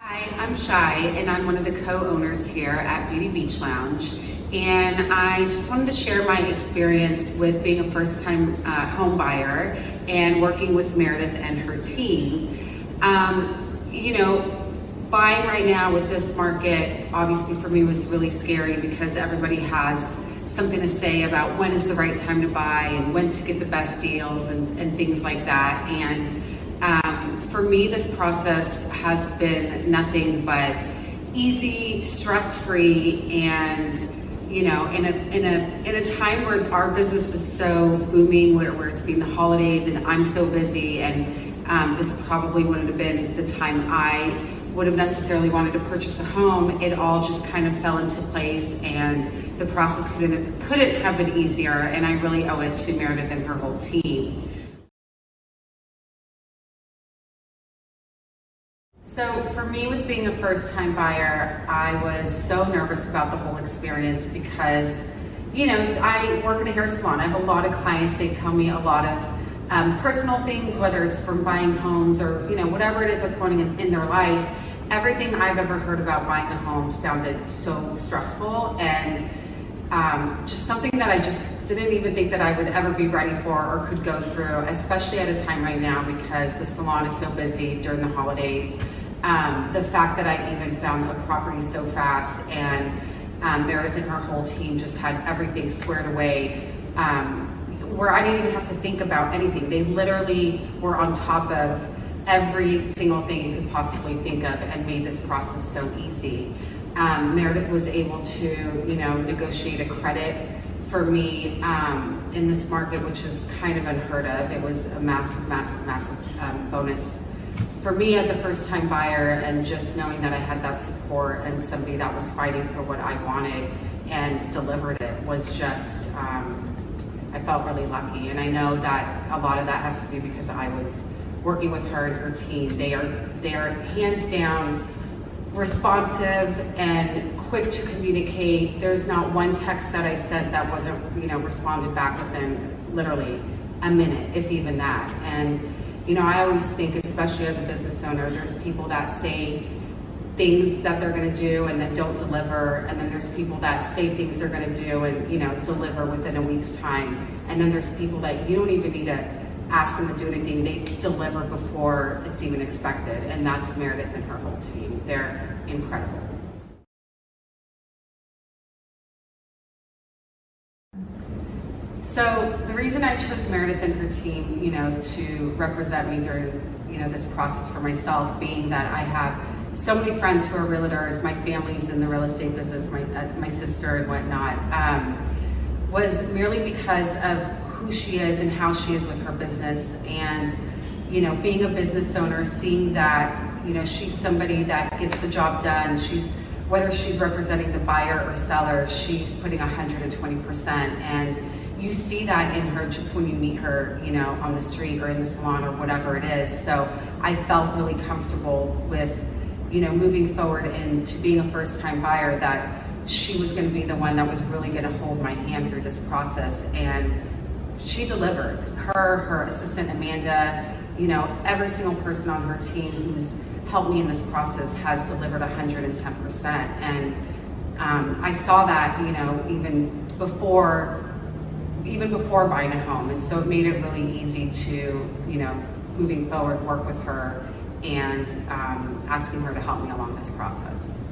Hi, I'm Shay, and I'm one of the co-owners here at Beauty Beach Lounge. And I just wanted to share my experience with being a first-time home buyer and working with Meredith and her team. Buying right now with this market, obviously for me was really scary because everybody has something to say about when is the right time to buy and when to get the best deals and things like that. And for me, this process has been nothing but easy, stress-free, and in a time where our business is so booming, where it's been the holidays and I'm so busy, and this probably wouldn't have been the time I would have necessarily wanted to purchase a home. It all just kind of fell into place, and the process couldn't have been easier, and I really owe it to Meredith and her whole team. So for me, with being a first-time buyer, I was so nervous about the whole experience because, I work in a hair salon. I have a lot of clients. They tell me a lot of personal things, whether it's from buying homes or, whatever it is that's going on in their life. Everything I've ever heard about buying a home sounded so stressful and just something that I just didn't even think that I would ever be ready for or could go through, especially at a time right now because the salon is so busy during the holidays. The fact that I even found a property so fast, and Meredith and her whole team just had everything squared away, where I didn't even have to think about anything. They literally were on top of every single thing you could possibly think of and made this process so easy. Meredith was able to, negotiate a credit for me in this market, which is kind of unheard of. It was a massive bonus for me as a first-time buyer, and just knowing that I had that support and somebody that was fighting for what I wanted and delivered it was just, I felt really lucky. And I know that a lot of that has to do because I was working with her and her team. They are hands down responsive and quick to communicate. There's not one text that I sent that wasn't, responded back within literally a minute, if even that. And I always think, especially as a business owner, there's people that say things that they're going to do and then don't deliver, and then there's people that say things they're going to do and deliver within a week's time, and then there's people that you don't even need to ask them to do anything. They deliver before it's even expected, and that's Meredith and her whole team. They're incredible. So the reason I chose Meredith and her team, to represent me during, this process for myself, being that I have so many friends who are realtors, my family's in the real estate business, my sister and whatnot, was merely because of who she is and how she is with her business. And, being a business owner, seeing that, she's somebody that gets the job done. Whether she's representing the buyer or seller, she's putting 120%. And you see that in her just when you meet her, on the street or in the salon or whatever it is. So I felt really comfortable with, moving forward into being a first-time buyer, that she was going to be the one that was really going to hold my hand through this process. And she delivered. Her assistant Amanda, every single person on her team who's helped me in this process has delivered 110%. And I saw that, even before buying a home. And so it made it really easy to, moving forward, work with her and asking her to help me along this process.